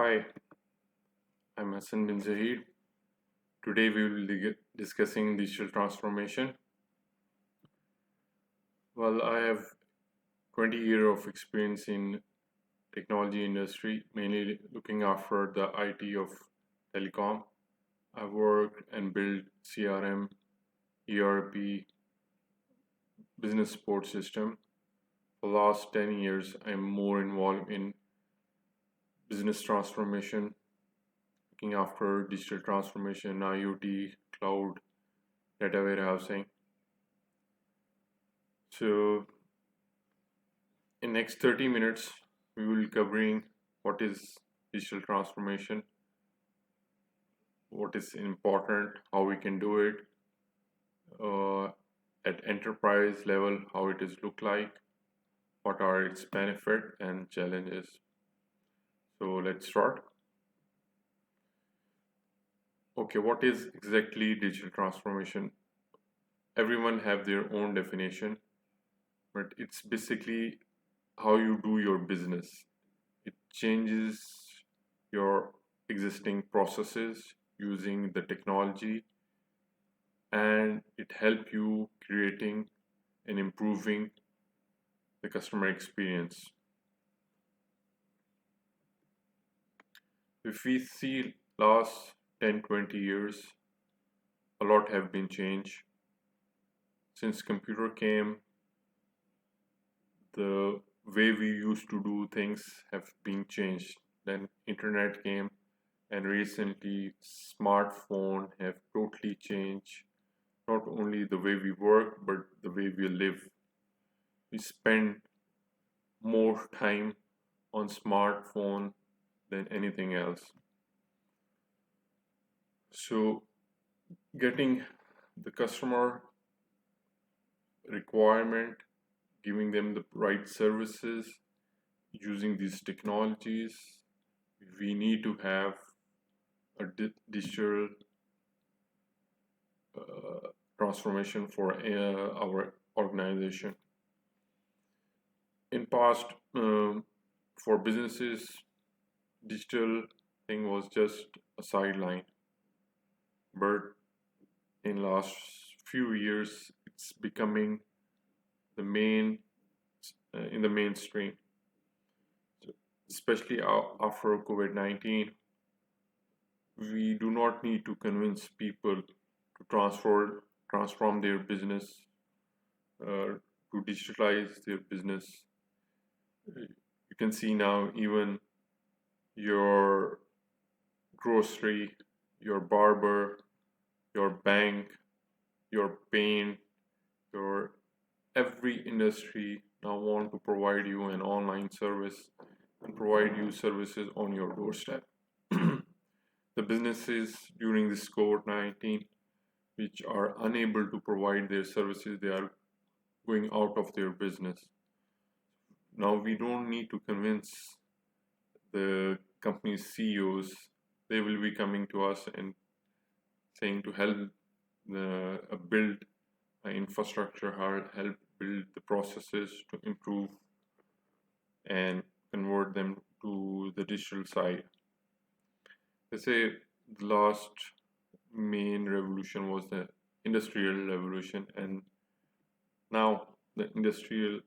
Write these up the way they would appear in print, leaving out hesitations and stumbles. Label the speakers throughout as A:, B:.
A: Hi, I'm Hassan Bin Zaheer. Today we will be discussing digital transformation. Well, I have 20 years of experience in technology industry, mainly looking after the IT of telecom. I worked and built CRM, ERP, business support system. For the last 10 years, I'm more involved in business transformation, looking after digital transformation, IoT, cloud, data warehousing. So in next 30 minutes, we will be covering what is digital transformation, what is important, how we can do it, uh, at enterprise level, how it is look like, what are its benefit and challenges. So let's start. Okay, what is exactly digital transformation? Everyone have their own definition, but it's basically how you do your business. It changes your existing processes using the technology, and it help you creating and improving the customer experience. If we see last 10-20 years, a lot have been changed. Since computer came, the way we used to do things have been changed. Then internet came, and recently smartphone have totally changed not only the way we work but the way we live. We spend more time on smartphone than anything else. So getting the customer requirement, giving them the right services using these technologies, we need to have a digital transformation for our organization. In past, for businesses, digital thing was just a sideline, but in last few years, it's becoming the main in the mainstream. So especially after COVID-19, we do not need to convince people to transform their business, to digitalize their business. You can see now even your grocery, your barber, your bank, your paint, your every industry now want to provide you an online service and provide you services on your doorstep. The businesses during this COVID-19 which are unable to provide their services, they are going out of their business. Now we don't need to convince the company's CEOs. They will be coming to us and saying to help build infrastructure, help build the processes to improve and convert them to the digital side. They say the last main revolution was the industrial revolution, and now the industry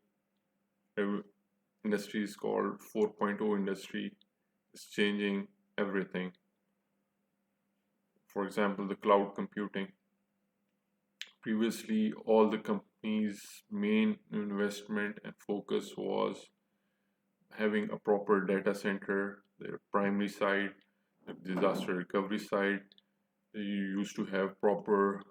A: is called 4.0 industry. Is changing everything. For example, the cloud computing. Previously, all the companies' main investment and focus was having a proper data center, their primary side, the disaster recovery side. You used to have proper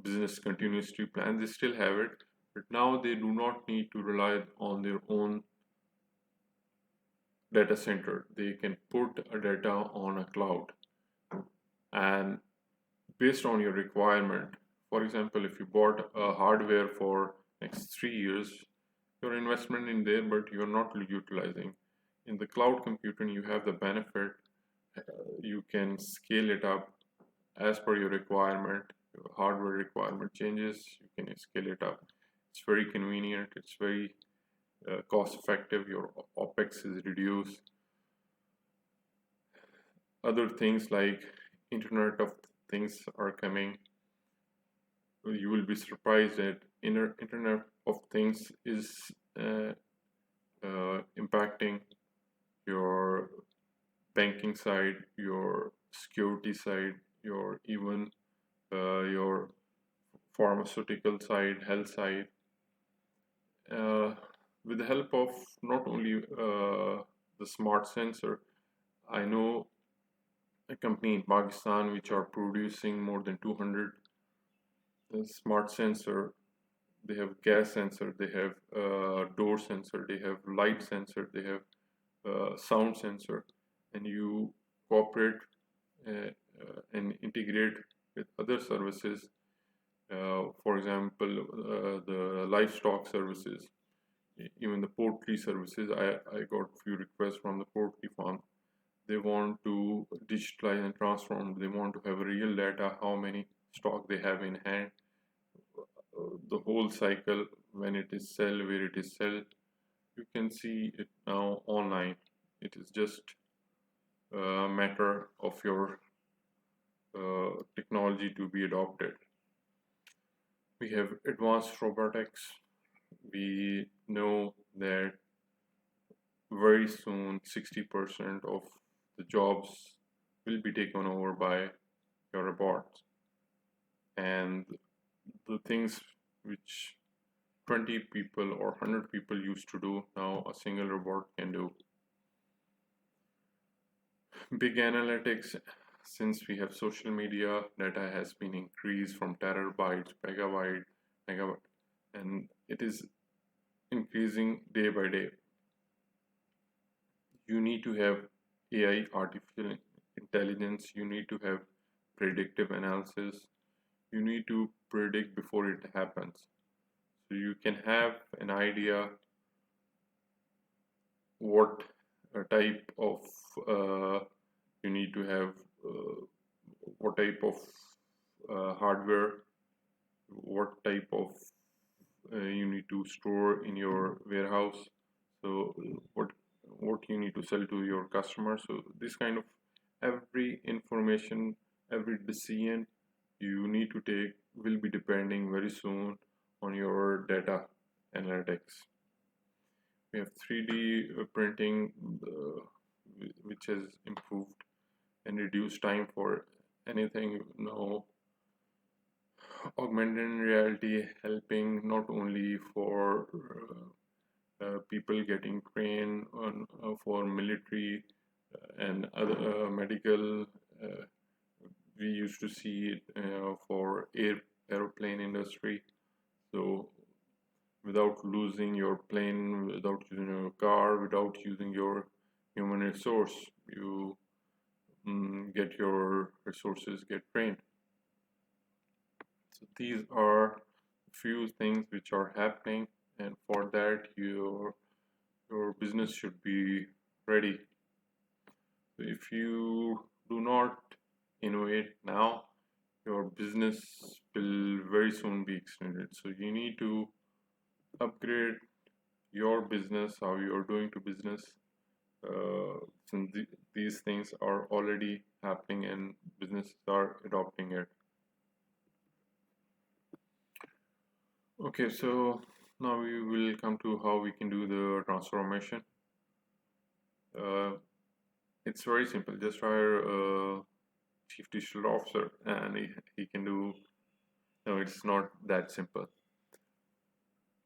A: business continuity plan. They still have it, but now they do not need to rely on their own data center. They can put a data on a cloud, and based on your requirement. For example, if you bought a hardware for next 3 years, your investment in there, but you're not utilizing. In the cloud computing, you have the benefit. You can scale it up as per your requirement. Your hardware requirement changes, you can scale it up. It's very convenient. It's very cost effective. Your OPEX is reduced. other things like Internet of Things are coming. You will be surprised that Internet of Things is uh, impacting your banking side, your security side, your even your pharmaceutical side, health side, uh, with the help of not only the smart sensor. I know a company in Pakistan which are producing more than 200 smart sensor. They have gas sensor, they have door sensor, they have light sensor, they have sound sensor, and you cooperate and integrate with other services. For example, the livestock services, even the poultry services. I got few requests from the poultry farm. They want to digitalize and transform. They want to have real data, how many stock they have in hand, the whole cycle, when it is sell, where it is sell. You can see it now online. It is just a matter of your technology to be adopted. We have advanced robotics. We know that very soon 60% of the jobs will be taken over by your robots, and the things which 20 people or 100 people used to do, now a single robot can do. Big analytics, since we have social media, data has been increased from terabytes, megabyte, and it is increasing day by day. You need to have AI, artificial intelligence, you need to have predictive analysis, you need to predict before it happens. So you can have an idea what type of you need to have, what type of hardware, what type of you need to store in your warehouse. So what you need to sell to your customers. So this kind of every information, every decision you need to take will be depending very soon on your data analytics. We have 3D printing, which has improved and reduced time for anything. Augmented reality helping not only for people getting trained on for military and other medical. Uh, we used to see it for aeroplane industry. So without losing your plane, without using your car, without using your human resource, you get your resources get trained. So these are few things which are happening, and for that your business should be ready. So if you do not innovate now, your business will very soon be extended. So you need to upgrade your business, how you're doing to business, since these things are already happening and businesses are adopting it. Okay, so now we will come to how we can do the transformation. Uh, it's very simple. Just hire a chief digital officer and he can do. No, it's not that simple.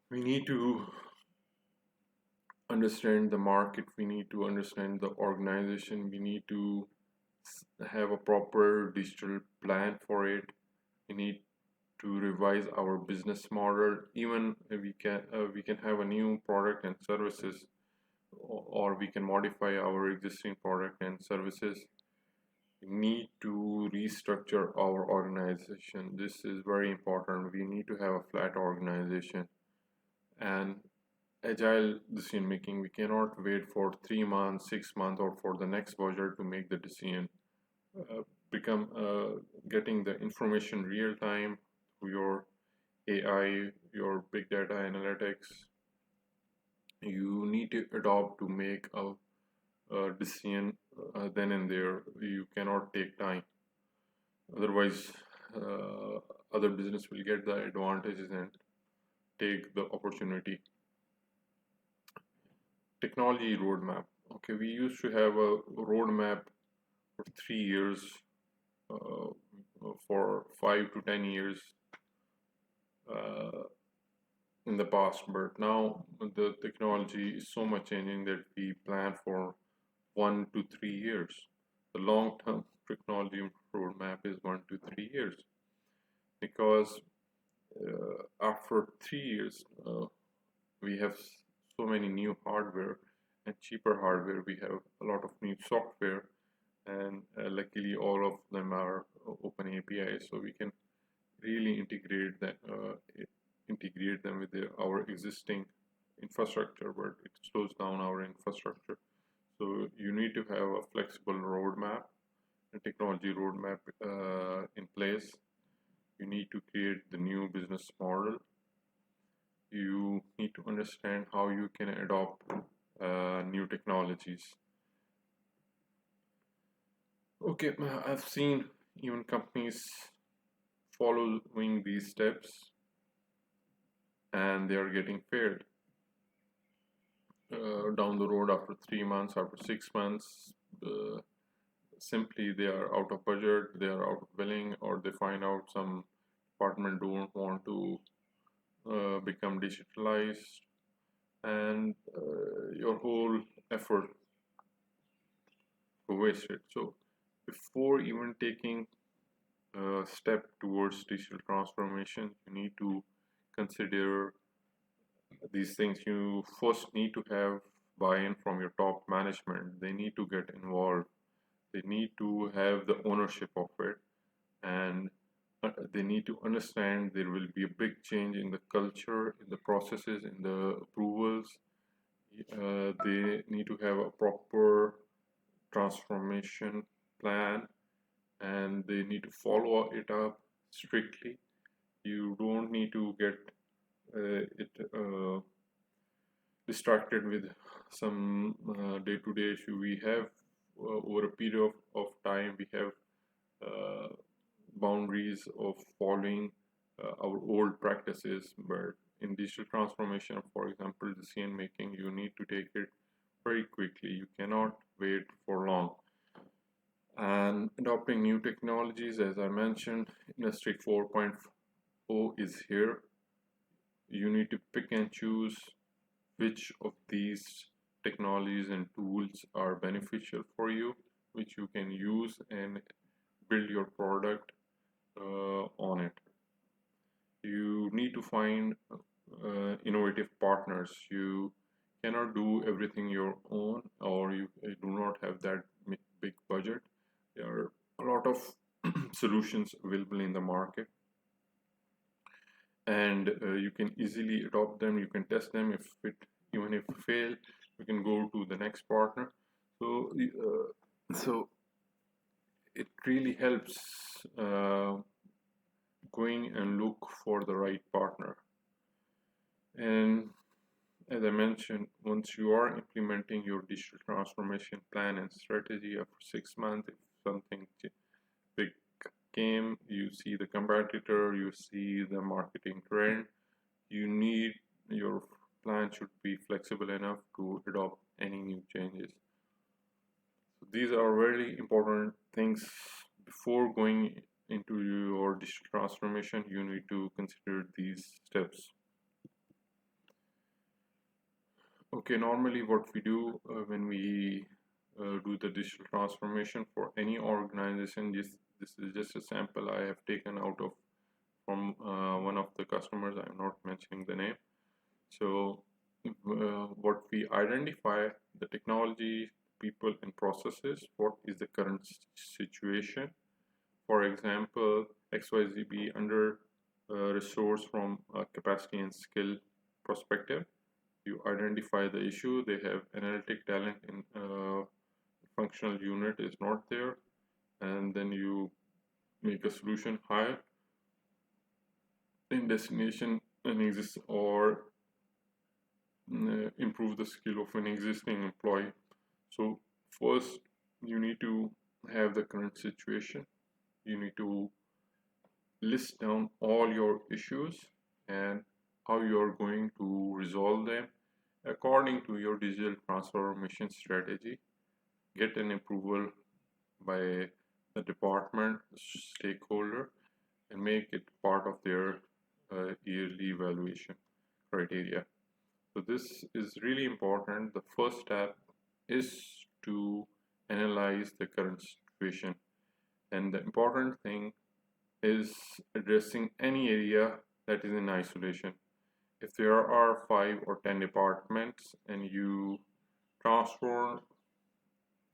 A: We need to understand the market, we need to understand the organization, we need to have a proper digital plan for it, we need to revise our business model. Even we can have a new product and services, or we can modify our existing product and services. We need to restructure our organization. This is very important. We need to have a flat organization and agile decision making. We cannot wait for 3 months, 6 months, or for the next budget to make the decision. Become getting the information real time through your AI, your big data analytics. You need to adopt to make a decision then and there. You cannot take time, otherwise other business will get the advantages and take the opportunity. Technology roadmap. Okay, we used to have a roadmap for 3 years, uh, for 5 to 10 years uh, in the past, but now the technology is so much changing that we plan for 1 to 3 years. The long-term technology roadmap is 1 to 3 years, because after 3 years we have so many new hardware and cheaper hardware. We have a lot of new software, and luckily all of them are open API, so we can really integrate them with our existing infrastructure, but it slows down our infrastructure. So you need to have a flexible roadmap, a technology roadmap in place. You need to create the new business model. You need to understand how you can adopt new technologies. Okay, I've seen even companies following these steps and they are getting failed. Down the road, after 3 months, after 6 months, simply they are out of budget, they are out of billing, or they find out some department don't want to become digitalized, and your whole effort wasted. So before even taking a step towards digital transformation, you need to consider these things. You first need to have buy-in from your top management. They need to get involved. They need to have the ownership of it, and they need to understand there will be a big change in the culture, in the processes, in the approvals. They need to have a proper transformation plan, and they need to follow it up strictly. You don't need to get it distracted with some day-to-day issue. We have over a period of time, we have uh, boundaries of following our old practices, but in digital transformation, for example, decision making, you need to take it very quickly. You cannot wait for long. And adopting new technologies, as I mentioned, Industry 4.0 is here. You need to pick and choose which of these technologies and tools are beneficial for you, which you can use and build your product on it. You need to find innovative partners. You cannot do everything your own, or you do not have that big budget. There are a lot of solutions available in the market, and you can easily adopt them. You can test them. If it even if fail, you can go to the next partner. So it really helps going and look for the right partner. And as I mentioned, once you are implementing your digital transformation plan and strategy, after 6 months, if something big came, you see the competitor, you see the marketing trend, your plan should be flexible enough to adopt any new changes. So these are very important things. Before going into your digital transformation, you need to consider these steps. Okay, normally what we do when we do the digital transformation for any organization, this is just a sample I have taken out of from one of the customers. I'm not mentioning the name. So what we identify, the technology, people and processes, what is the current situation. For example, XYZ be under resource from a capacity and skill perspective. You identify the issue. They have analytic talent in functional unit is not there, and then you make a solution hire in destination and exist, or improve the skill of an existing employee. So First, you need to have the current situation. You need to list down all your issues and how you are going to resolve them according to your digital transformation strategy. Get an approval by the department stakeholder and make it part of their yearly evaluation criteria. So this is really important. The first step is to analyze the current situation, and the important thing is addressing any area that is in isolation. If there are 5 or 10 departments and you transform,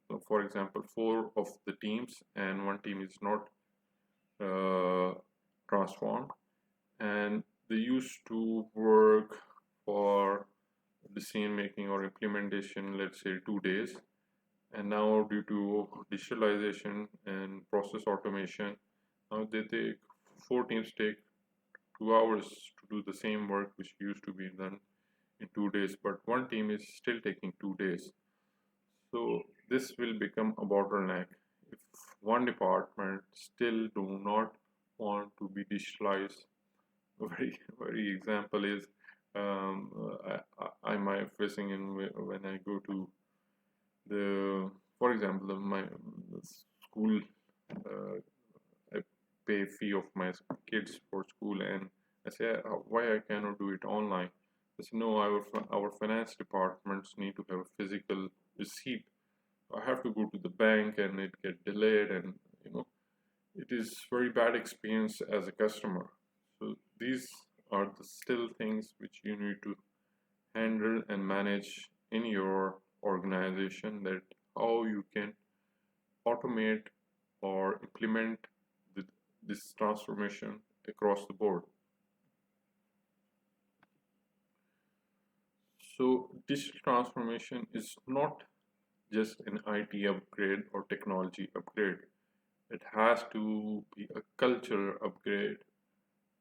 A: so for example, 4 of the teams and one team is not uh, transformed, and they used to work for decision making or implementation, let's say 2 days, and now due to digitalization and process automation, now they take 4 teams take 2 hours to do the same work which used to be done in 2 days, but one team is still taking 2 days. So this will become a bottleneck if one department still do not want to be digitalized. A very example is I am facing in when I go to the, for example, my school, I pay fee of my kids for school, and I say why I cannot do it online. They say no, our finance departments need to have a physical receipt. I have to go to the bank and it get delayed, and it is very bad experience as a customer. So these are the still things which you need to handle and manage in your organization, that how you can automate or implement this transformation across the board. So digital transformation is not just an IT upgrade or technology upgrade. It has to be a culture upgrade.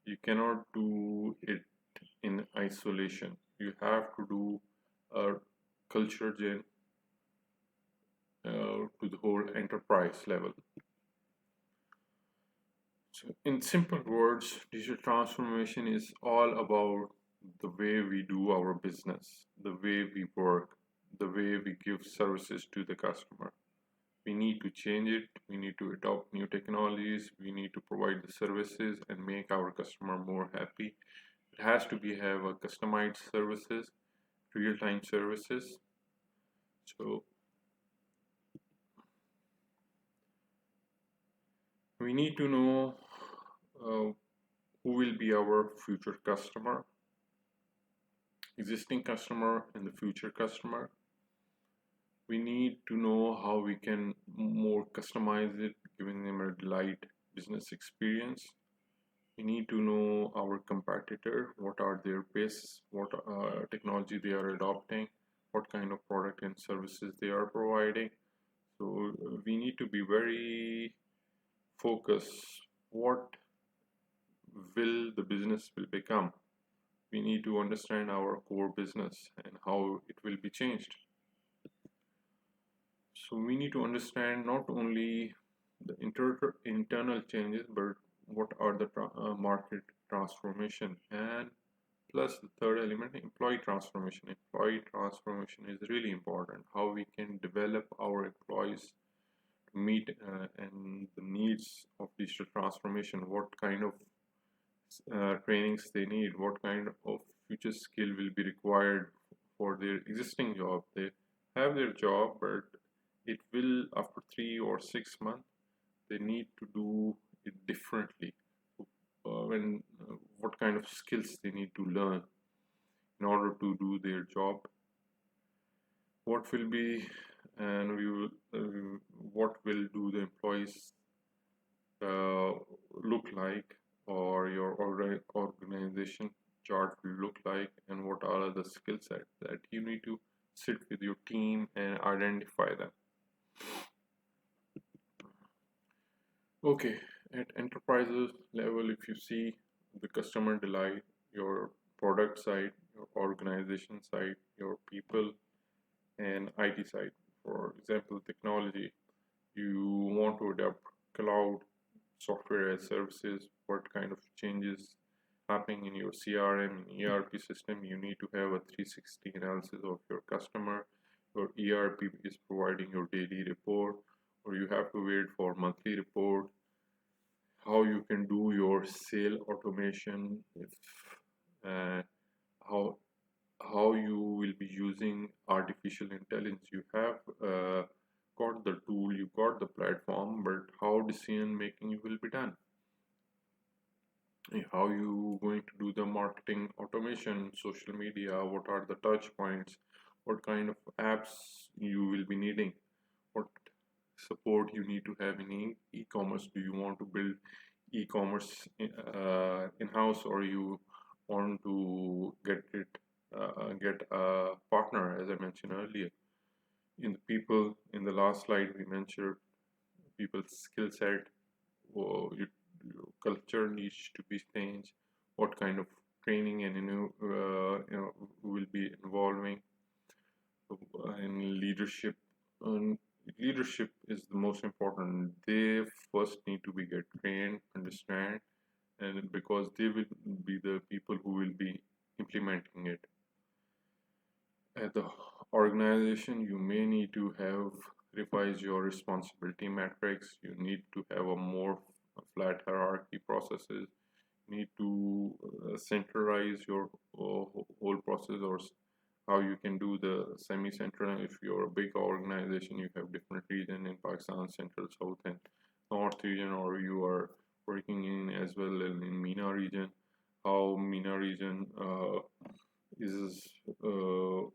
A: You cannot do it in isolation. You have to do a culture change to the whole enterprise level. So, in simple words, digital transformation is all about the way we do our business, the way we work, the way we give services to the customer. We need to change it. We need to adopt new technologies. We need to provide the services and make our customer more happy. It has to be have a customized services, real-time services. So we need to know who will be our future customer, existing customer, and the future customer. We need to know how we can more customize it, giving them a delight business experience. We need to know our competitor, what are their base, what technology they are adopting, what kind of product and services they are providing. So we need to be very focused. What will the business will become? We need to understand our core business and how it will be changed. So we need to understand not only the internal changes, but what are the market transformation, and plus the third element, employee transformation. Employee transformation is really important. How we can develop our employees to meet and the needs of digital transformation. What kind of trainings they need, what kind of future skill will be required for their existing job. They have their job, but it will, after 3 or 6 months, they need to do it differently. When what kind of skills they need to learn in order to do their job. What will be, and we will, what will do the employees look like, or your organization chart will look like, and what are the skill sets that you need to sit with your team and identify them. Okay, at enterprises level, if you see the customer delight, your product side, your organization side, your people, and IT side. For example, technology. You want to adapt cloud software as services, what kind of changes happening in your CRM and ERP system. You need to have a 360 analysis of your customer. Your ERP is providing your daily report, or you have to wait for monthly report. How you can do your sale automation, if uh, how how you will be using artificial intelligence. You have got the tool, you got the platform, but how decision making will be done, how you going to do the marketing automation, social media, what are the touch points, what kind of apps you will be needing, what support you need to have in e-commerce. Do you want to build e-commerce in-house, or you want to get a partner, as I mentioned earlier. In the people, in the last slide we mentioned people's skill set, your culture needs to be changed, what kind of training and will be involving in leadership. And leadership is the most important. They first need to be get trained, understand, and because they will be the people who will be implementing it. At the organization, you may need to have revise your responsibility matrix. You need to have a more flat hierarchy processes. You need to centralize your whole process, or how you can do the semi-central. If you're a big organization, you have different region in Pakistan, central, south, and north region, or you are working in as well in MENA region. How MENA region is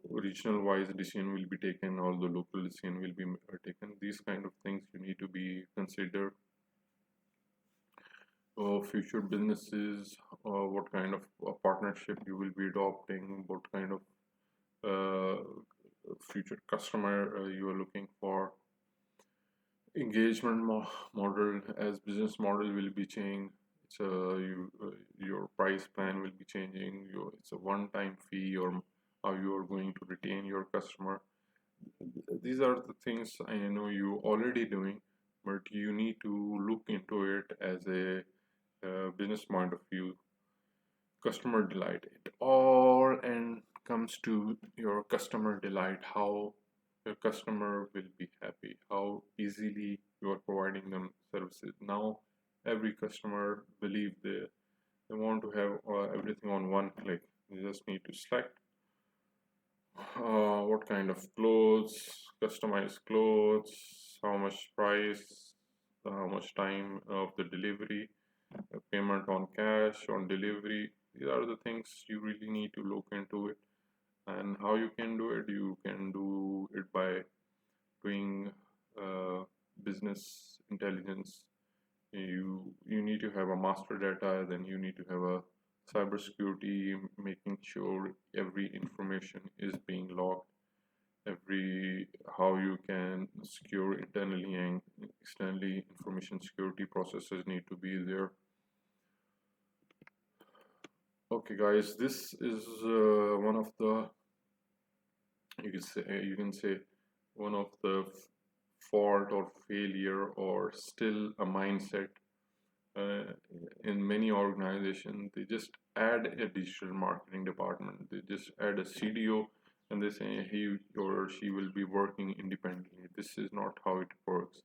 A: regional wise decision will be taken, or the local decision will be taken. These kind of things you need to be considered. Future businesses, what kind of partnership you will be adopting, what kind of uh, future customer you are looking for. Engagement model, as business model will be changing. Your price plan will be changing. It's a one-time fee, or how you are going to retain your customer. These are the things I know you already doing, but you need to look into it as a business point of view. Customer delight, it all and comes to your customer delight, how your customer will be happy, how easily you are providing them services. Now every customer believe they want to have everything on one click. You just need to select what kind of clothes, customized clothes, how much price, how much time of the delivery, payment on cash, on delivery. These are the things you really need to look into it. And how you can do it? You can do it by doing business intelligence. You need to have a master data, then you need to have a cybersecurity, making sure every information is being logged, every how you can secure internally and externally. Information security processes need to be there. Okay guys, this is one of the, you can say one of the fault or failure, or still a mindset uh, in many organizations. They just add a digital marketing department, they just add a CDO, and they say he or she will be working independently. This is not how it works.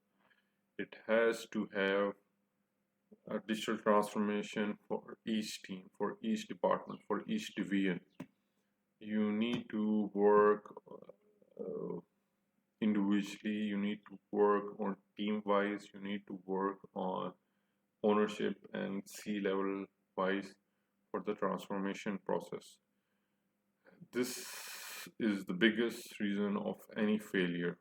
A: It has to have a digital transformation for each team, for each department, for each division. You need to work uh, individually, you need to work on team wise, you need to work on ownership and C-level wise for the transformation process. This is the biggest reason of any failure.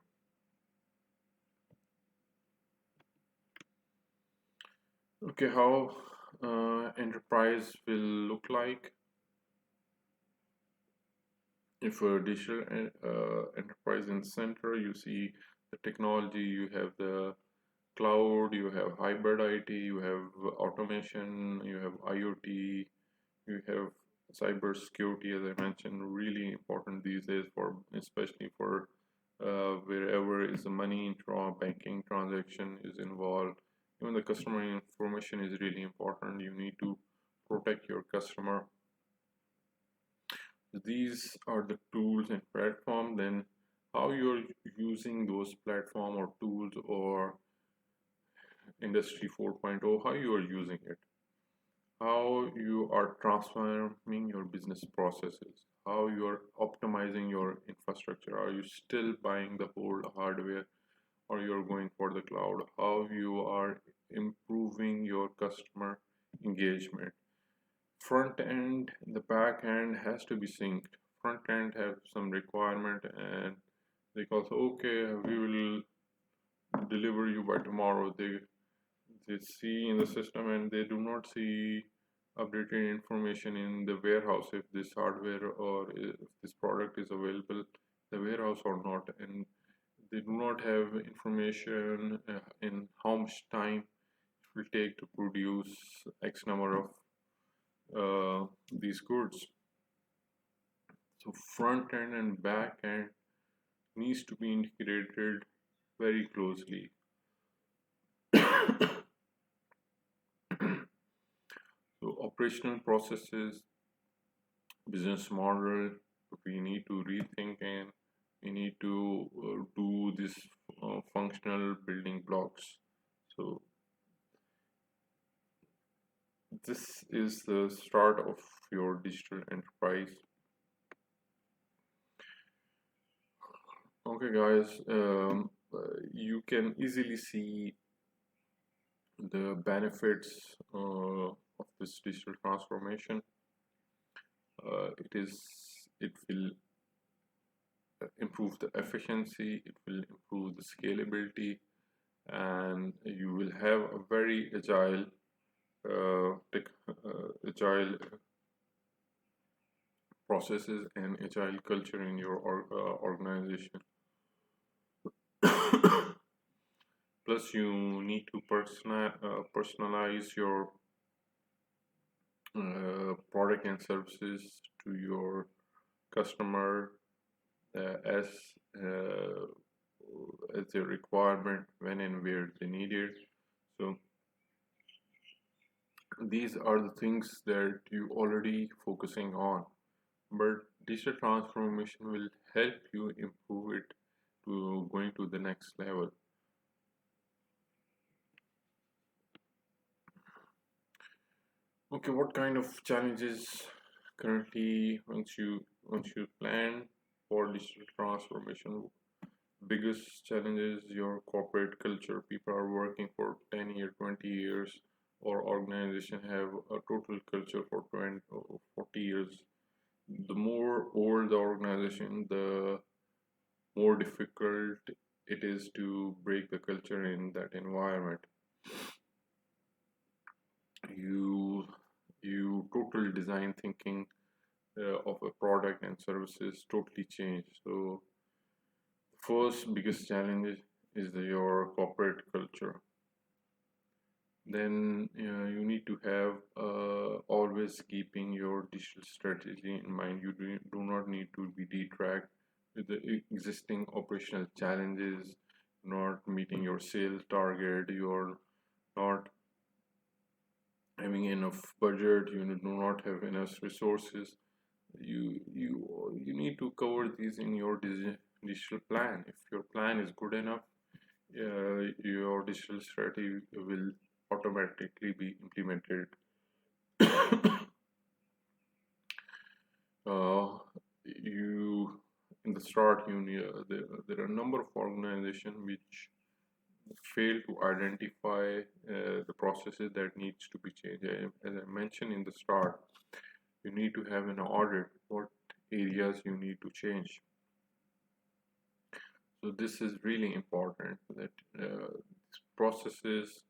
A: Okay, how enterprise will look like. If a digital enterprise in the center, you see the technology, you have the cloud, you have hybrid IT, you have automation, you have IoT, you have cyber security, as I mentioned, really important these days, for especially for wherever the money banking transaction is involved. Even the customer information is really important. You need to protect your customer. These are the tools and platform. Then how you're using those platform or tools or industry 4.0, how you are using it, how you are transforming your business processes, how you are optimizing your infrastructure. Are you still buying the whole hardware or you're going for the cloud? How you are improving your customer engagement. Front end, the back end has to be synced. Front end have some requirement and they call, okay, we will deliver you by tomorrow. They see in the system and they do not see updated information in the warehouse if this hardware or if this product is available in the warehouse or not, and they do not have information in how much time it will take to produce X number of these goods. So front end and back end needs to be integrated very closely. So operational processes, business model, we need to rethink and we need to do this functional building blocks. So this is the start of your digital enterprise. Okay guys, you can easily see the benefits of this digital transformation. It will improve the efficiency, it will improve the scalability, and you will have a very agile processes and agile culture in your organization. Plus you need to personalize your product and services to your customer as their requirement, when and where they need it. So these are the things that you already focusing on, but digital transformation will help you improve it to going to the next level. Okay, what kind of challenges currently once you plan for digital transformation? Biggest challenge is your corporate culture. People are working for 10 years, 20 years, or organization have a total culture for 20 or 40 years. The more old the organization, the more difficult it is to break the culture in that environment. You total design thinking of a product and services totally change. So first biggest challenge is your corporate culture. Then you need to have always keeping your digital strategy in mind. You do not need to be detract with the existing operational challenges, not meeting your sales target, you're not having enough budget, you do not have enough resources. You need to cover these in your digital plan. If your plan is good enough, your digital strategy will automatically be implemented. You in the start you need, there are a number of organizations which fail to identify the processes that needs to be changed. As I mentioned in the start, you need to have an audit what areas you need to change. So this is really important that processes,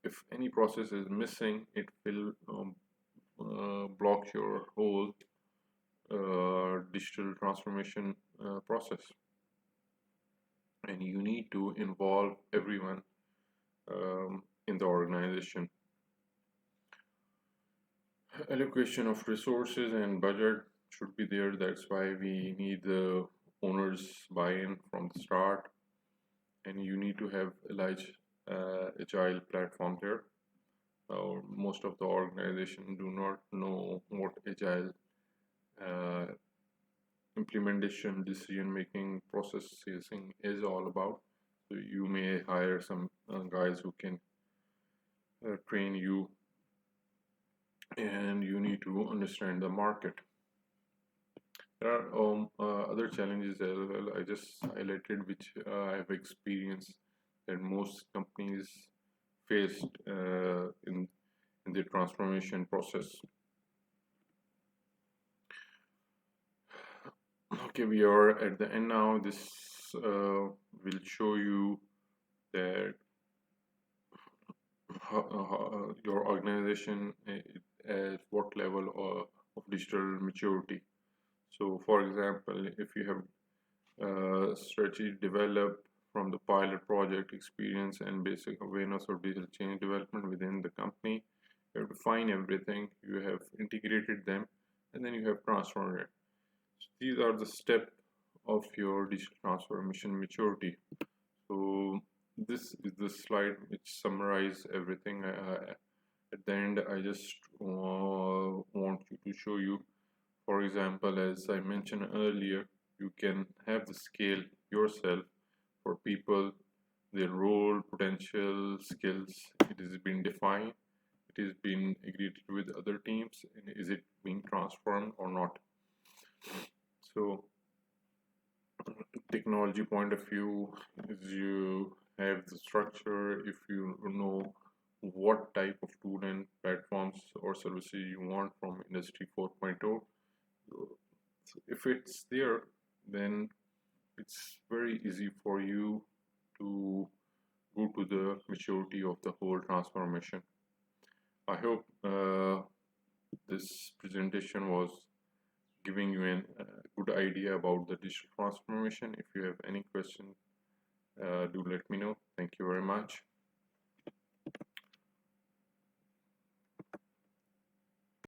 A: if any process is missing, it will block your whole digital transformation process, and you need to involve everyone in the organization. Allocation of resources and budget should be there. That's why we need the owners buy-in from the start, and you need to have a large agile platform here. Most of the organization do not know what agile uh, implementation decision making processing is all about. So you may hire some guys who can train you, and you need to understand the market. There are other challenges as well. I just highlighted which I have experienced that most companies faced in the transformation process. Okay, we are at the end now. This will show you that your organization at what level of digital maturity. So, for example, if you have strategy developed from the pilot project experience and basic awareness of digital change development within the company, you have defined everything, you have integrated them, and then you have transformed it. So these are the steps of your digital transformation maturity. So this is the slide which summarizes everything. At the end, I just want you to show you, for example, as I mentioned earlier, you can have the scale yourself for people, their role, potential, skills. It has been defined, it is being agreed with other teams, and is it being transformed or not. So technology point of view is you have the structure. If you know what type of tool and platforms or services you want from industry 4.0, if it's there, then it's very easy for you to go to the maturity of the whole transformation. I hope this presentation was giving you a good idea about the digital transformation. If you have any question, do let me know. Thank you very much.